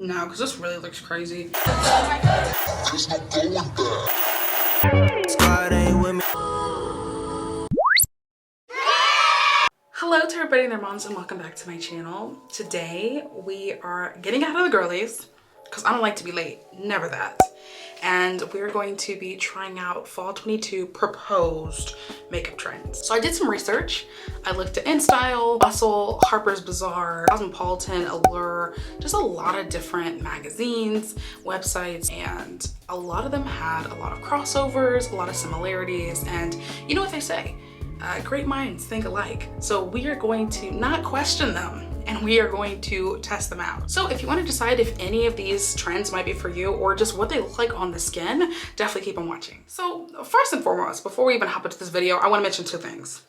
No, because this really looks crazy. There's no going back. Squad ain't with me. Hello to everybody and their moms, and welcome back to my channel. Today we are getting out of the girlies because I don't like to be late, never that. And we're going to be trying out fall 22 proposed makeup trends. So I did some research. I looked at InStyle, Bustle, Harper's Bazaar, Cosmopolitan, Allure, just a lot of different magazines, websites, and a lot of them had a lot of crossovers, a lot of similarities, and you know what they say, great minds think alike. So we are going to not question them, and we are going to test them out. So if you want to decide if any of these trends might be for you or just what they look like on the skin, definitely keep on watching. So first and foremost, before we even hop into this video, I want to mention two things.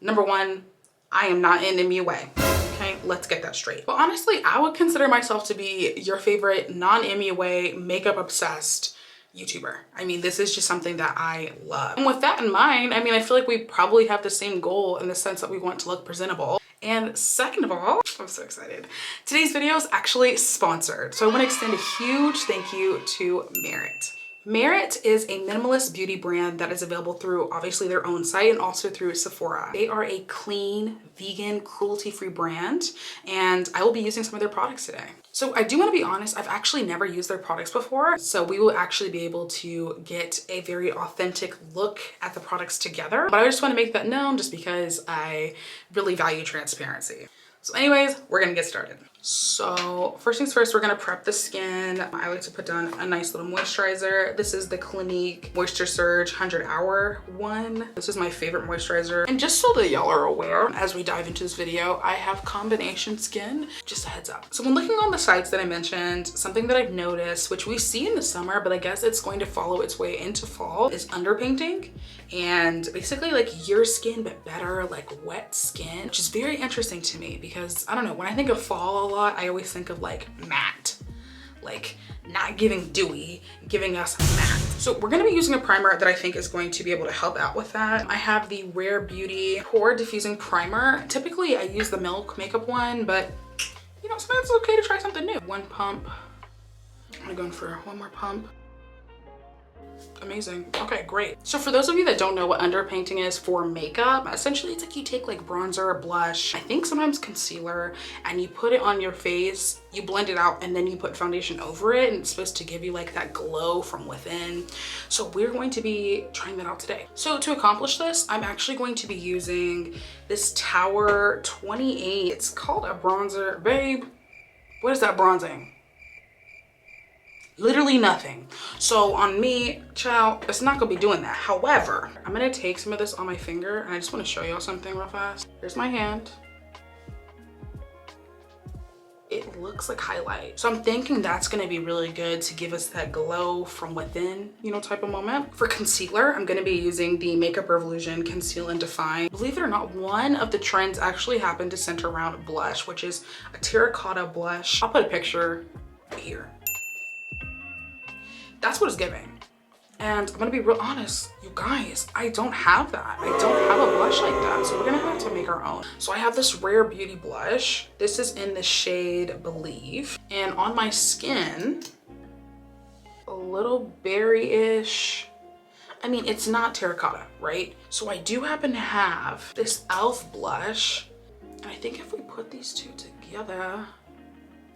Number one, I am not in MUA. Okay, let's get that straight. But honestly, I would consider myself to be your favorite non-MUA makeup obsessed YouTuber. I mean, this is just something that I love. And with that in mind, I mean, I feel like we probably have the same goal in the sense that we want to look presentable. And second of all, I'm so excited. Today's video is actually sponsored. So I want to extend a huge thank you to Merit. Merit is a minimalist beauty brand that is available through obviously their own site and also through Sephora. They are a clean, vegan, cruelty-free brand, and I will be using some of their products today. So I do want to be honest, I've actually never used their products before, so we will actually be able to get a very authentic look at the products together. But I just want to make that known just because I really value transparency. So anyways, we're gonna get started. So first things first, we're gonna prep the skin. I like to put down a nice little moisturizer. This is the Clinique Moisture Surge 100 Hour one. This is my favorite moisturizer. And just so that y'all are aware, as we dive into this video, I have combination skin, just a heads up. So when looking on the sites that I mentioned, something that I've noticed, which we see in the summer, but I guess it's going to follow its way into fall, is underpainting. And basically like your skin, but better, like wet skin, which is very interesting to me because I don't know, when I think of fall a lot, I always think of like matte, like not giving dewy, giving us matte. So we're gonna be using a primer that I think is going to be able to help out with that. I have the Rare Beauty Pore Diffusing Primer. Typically I use the Milk makeup one, but you know, sometimes it's okay to try something new. One pump. I'm going for one more pump. Amazing. Okay, great. So for those of you that don't know what underpainting is for makeup, essentially it's like you take like bronzer, blush, I think sometimes concealer, and you put it on your face, you blend it out, and then you put foundation over it, and it's supposed to give you like that glow from within. So we're going to be trying that out today. So to accomplish this, I'm actually going to be using this Tower 28. It's called a bronzer. Babe, what is that bronzing? Literally nothing. So on me, child, it's not gonna be doing that. However, I'm gonna take some of this on my finger, and I just want to show y'all something real fast. Here's my hand. It looks like highlight. So I'm thinking that's gonna be really good to give us that glow from within, you know, type of moment. For concealer, I'm gonna be using the Makeup Revolution Conceal and Define. Believe it or not, one of the trends actually happened to center around blush, which is a terracotta blush. I'll put a picture right here. That's what it's giving. And I'm gonna be real honest, you guys, I don't have that. I don't have a blush like that. So we're gonna have to make our own. So I have this Rare Beauty blush. This is in the shade Believe. And on my skin, a little berry-ish. I mean, it's not terracotta, right? So I do happen to have this e.l.f. blush. And I think if we put these two together,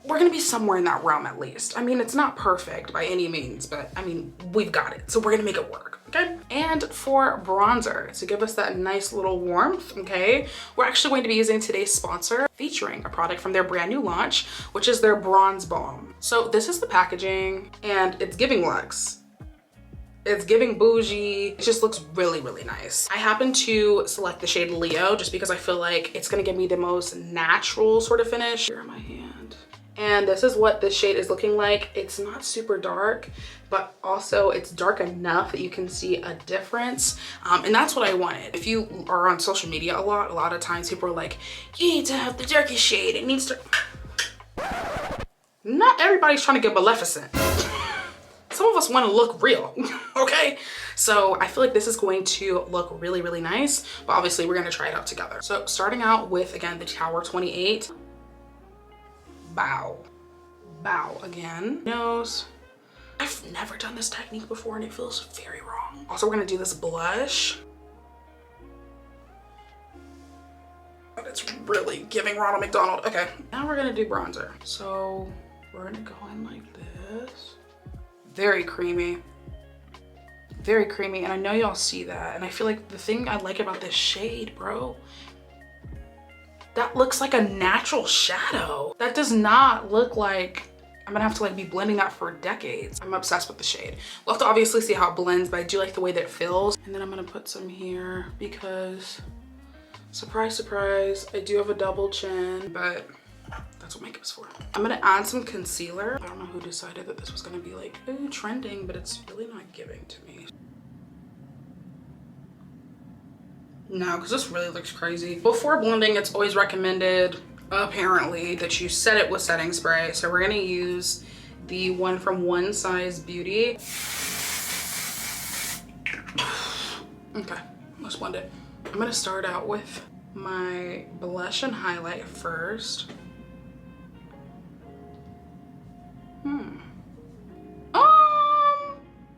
we're gonna be somewhere in that realm at least. I mean, it's not perfect by any means, but I mean, we've got it. So we're gonna make it work, okay? And for bronzer, to give us that nice little warmth, okay? We're actually going to be using today's sponsor, featuring a product from their brand new launch, which is their Bronze Balm. So this is the packaging, and it's giving luxe. It's giving bougie. It just looks really, really nice. I happen to select the shade Leo just because I feel like it's gonna give me the most natural sort of finish. Here on my hand. And this is what this shade is looking like. It's not super dark, but also it's dark enough that you can see a difference. And that's what I wanted. If you are on social media a lot of times people are like, you need to have the darkest shade. It needs to... Not everybody's trying to get Maleficent. Some of us want to look real, okay? So I feel like this is going to look really, really nice, but obviously we're gonna try it out together. So starting out with, again, the Tower 28. Bow. bow again. Nose. I've never done this technique before and it feels very wrong. Also, we're gonna do this blush. But it's really giving Ronald McDonald. Okay, now we're gonna do bronzer. So we're gonna go in like this. Very creamy. Very creamy, and I know y'all see that. And I feel like the thing I like about this shade, bro, that looks like a natural shadow. That does not look like I'm gonna have to like be blending that for decades. I'm obsessed with the shade. We'll have to obviously see how it blends, but I do like the way that it feels. And then I'm gonna put some here because surprise, surprise, I do have a double chin, but that's what makeup's for. I'm gonna add some concealer. I don't know who decided that this was gonna be like, ooh, trending, but it's really not giving to me. No, because this really looks crazy. Before blending, it's always recommended, apparently, that you set it with setting spray. So we're gonna use the one from One Size Beauty. Okay, let's blend it. I'm gonna start out with my blush and highlight first.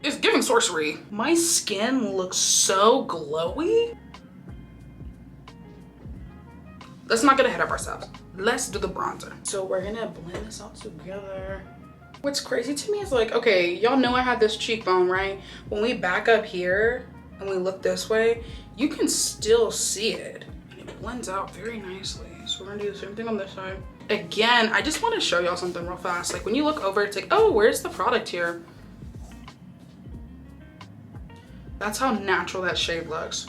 It's giving sorcery. My skin looks so glowy. Let's not get ahead of ourselves. Let's do the bronzer. So we're gonna blend this all together. What's crazy to me is like, okay, y'all know I had this cheekbone, right? When we back up here and we look this way, you can still see it. And it blends out very nicely. So we're gonna do the same thing on this side. Again, I just wanna show y'all something real fast. Like when you look over, it's like, oh, where's the product here? That's how natural that shade looks.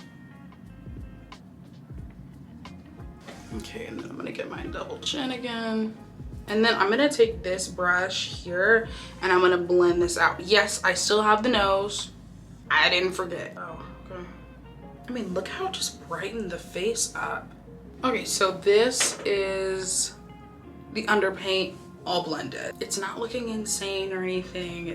Okay, and then I'm gonna get my double chin again. And then I'm gonna take this brush here and I'm gonna blend this out. Yes, I still have the nose. I didn't forget. Oh, okay. I mean, look how it just brightened the face up. Okay, so this is the underpaint all blended. It's not looking insane or anything.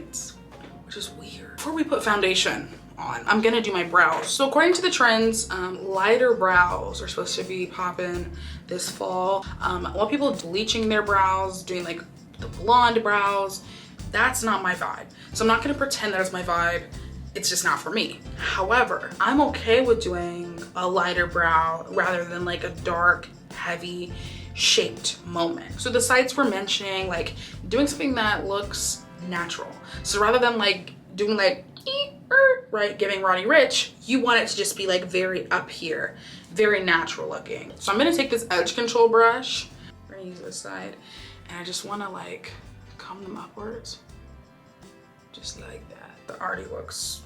Which is weird. Before we put foundation on, I'm gonna do my brows. So according to the trends, lighter brows are supposed to be popping this fall. A lot of people bleaching their brows, doing like the blonde brows. That's not my vibe. So I'm not gonna pretend that it's my vibe. It's just not for me. However, I'm okay with doing a lighter brow rather than like a dark, heavy, shaped moment. So the sites we're mentioning, like doing something that looks natural. So rather than like doing like right, giving Roddy Rich, you want it to just be like very up here, very natural looking. So I'm gonna take this edge control brush, we're gonna use this side, and I just wanna like comb them upwards, just like that. It already looks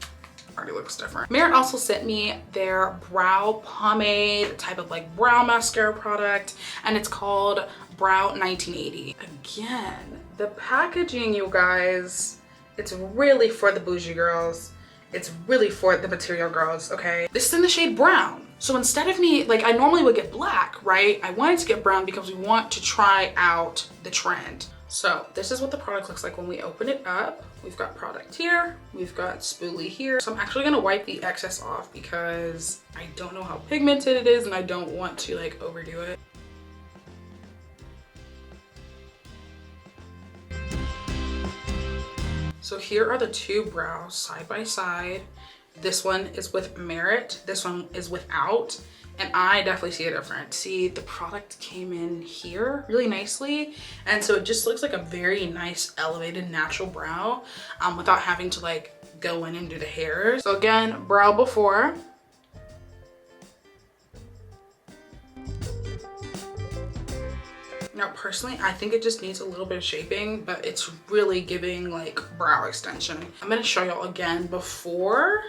different. Merit also sent me their brow pomade type of like brow mascara product, and it's called Brow 1980. Again, the packaging, you guys, it's really for the bougie girls. It's really for the material girls, okay? This is in the shade brown. So instead of me, like I normally would get black, right? I wanted to get brown because we want to try out the trend. So this is what the product looks like when we open it up. We've got product here, we've got spoolie here. So I'm actually gonna wipe the excess off because I don't know how pigmented it is and I don't want to like overdo it. So here are the two brows side by side. This one is with Merit, this one is without, and I definitely see a difference. See, the product came in here really nicely, and so it just looks like a very nice elevated natural brow without having to like go in and do the hairs. So again, brow before. Now, personally, I think it just needs a little bit of shaping, but it's really giving like brow extension. I'm gonna show y'all again before,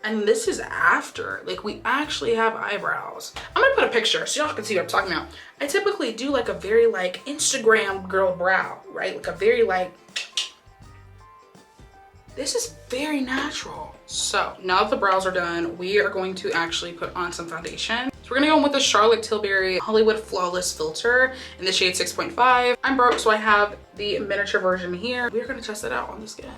and this is after. Like we actually have eyebrows. I'm gonna put a picture so y'all can see what I'm talking about. I typically do like a very like Instagram girl brow, right? Like a very like, this is very natural. So now that the brows are done, we are going to actually put on some foundation. So we're gonna go in with the Charlotte Tilbury Hollywood Flawless Filter in the shade 6.5. I'm broke, so I have the miniature version here. We're gonna test it out on the skin.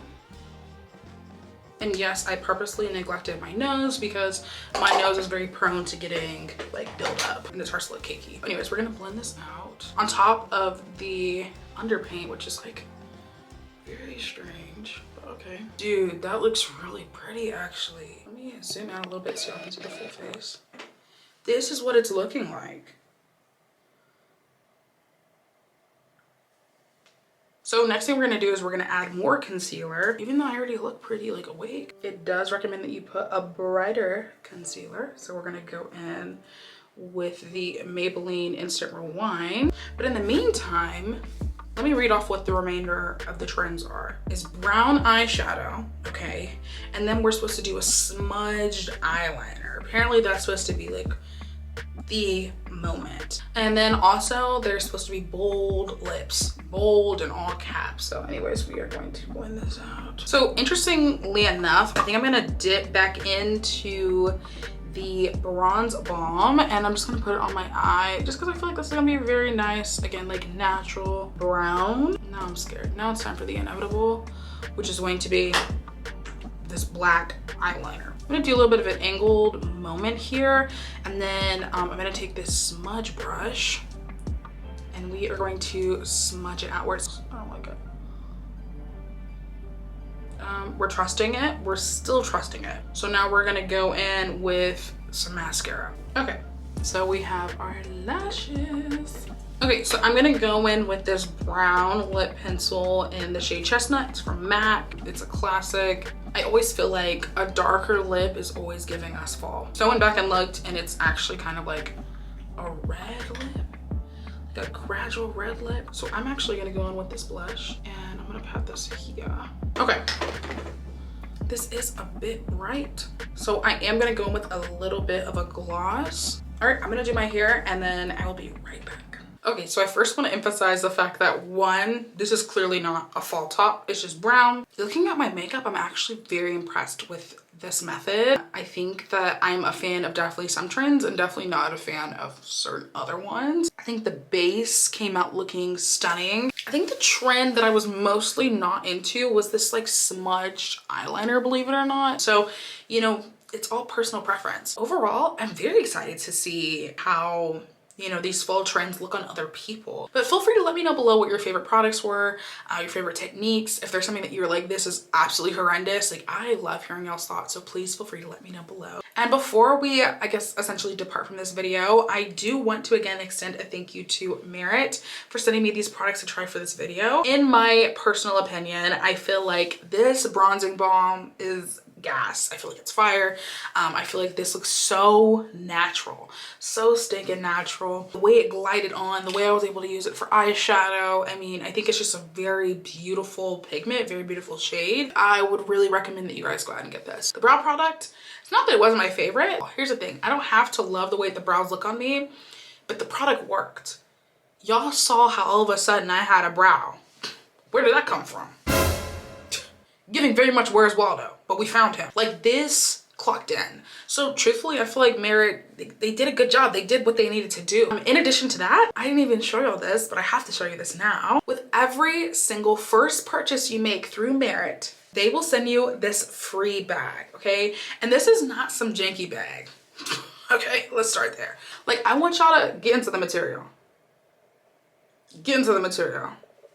And yes, I purposely neglected my nose because my nose is very prone to getting like built up and it starts to look cakey. Anyways, we're gonna blend this out on top of the underpaint, which is like very strange, but okay. Dude, that looks really pretty actually. Let me zoom out a little bit so y'all can see the full face. This is what it's looking like. So next thing we're gonna do is we're gonna add more concealer. Even though I already look pretty like awake, it does recommend that you put a brighter concealer. So we're gonna go in with the Maybelline Instant Rewind. But in the meantime, let me read off what the remainder of the trends are. Is brown eyeshadow, okay? And then we're supposed to do a smudged eyeliner. Apparently that's supposed to be like the moment. And then also there's supposed to be bold lips, bold in all caps. So anyways, we are going to blend this out. So interestingly enough, I think I'm gonna dip back into the bronze balm and I'm just gonna put it on my eye just because I feel like this is gonna be very nice, again, like natural brown. Now I'm scared. Now it's time for the inevitable, which is going to be this black eyeliner. I'm gonna do a little bit of an angled moment here, and then I'm gonna take this smudge brush and we are going to smudge it outwards. I don't like it. We're trusting it. We're still trusting it. So now we're gonna go in with some mascara. Okay, so we have our lashes. Okay, so I'm gonna go in with this brown lip pencil in the shade Chestnut. It's from MAC. It's a classic. I always feel like a darker lip is always giving us fall. So I went back and looked and it's actually kind of like a red lip, like a gradual red lip. So I'm actually gonna go in with this blush and I'm gonna pat this here. Okay, this is a bit bright. So I am gonna go in with a little bit of a gloss. All right, I'm gonna do my hair and then I will be right back. Okay, so I first want to emphasize the fact that one, this is clearly not a fall top, it's just brown. Looking at my makeup, I'm actually very impressed with this method. I think that I'm a fan of definitely some trends and definitely not a fan of certain other ones. I think the base came out looking stunning. I think the trend that I was mostly not into was this like smudged eyeliner, believe it or not. So, you know, it's all personal preference. Overall, I'm very excited to see how, you know, these fall trends look on other people. But feel free to let me know below what your favorite products were, your favorite techniques. If there's something that you're like, this is absolutely horrendous, like I love hearing y'all's thoughts. So please feel free to let me know below. And before we, I guess, essentially depart from this video, I do want to again extend a thank you to Merit for sending me these products to try for this video. In my personal opinion, I feel like this bronzing balm is gas. I feel like it's fire. I feel like this looks so natural, so stinking natural. The way it glided on, the way I was able to use it for eyeshadow. I mean, I think it's just a very beautiful pigment, very beautiful shade. I would really recommend that you guys go ahead and get this. The brow product, it's not that it wasn't my favorite. Here's the thing, I don't have to love the way the brows look on me, but the product worked. Y'all saw how all of a sudden I had a brow. Where did that come from? Giving very much Where's Waldo, but we found him. Like this clocked in. So truthfully, I feel like Merit, they did a good job. They did what they needed to do. In addition to that, I didn't even show y'all this, but I have to show you this now. With every single first purchase you make through Merit, they will send you this free bag, okay? And this is not some janky bag. Okay, let's start there. Like, I want y'all to get into the material. Get into the material.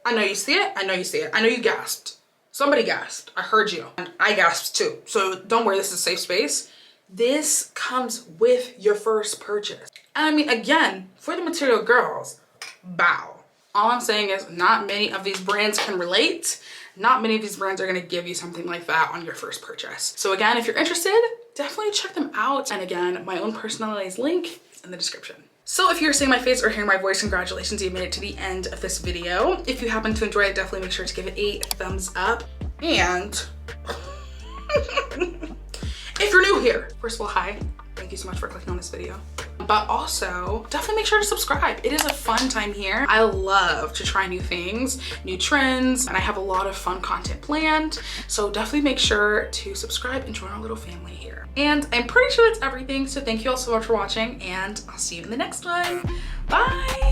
I know you see it. I know you see it. I know you gasped. Somebody gasped. I heard you. And I gasped too. So don't worry, this is a safe space. This comes with your first purchase. And I mean, again, for the material girls, bow. All I'm saying is not many of these brands can relate. Not many of these brands are gonna give you something like that on your first purchase. So again, if you're interested, definitely check them out. And again, my own personalized link is in the description. So if you're seeing my face or hearing my voice, congratulations, you made it to the end of this video. If you happen to enjoy it, definitely make sure to give it a thumbs up. And if you're new here, first of all, hi. Thank you so much for clicking on this video. But also, definitely make sure to subscribe. It is a fun time here. I love to try new things, new trends, and I have a lot of fun content planned. So definitely make sure to subscribe and join our little family here. And I'm pretty sure that's everything. So thank you all so much for watching, and I'll see you in the next one. Bye.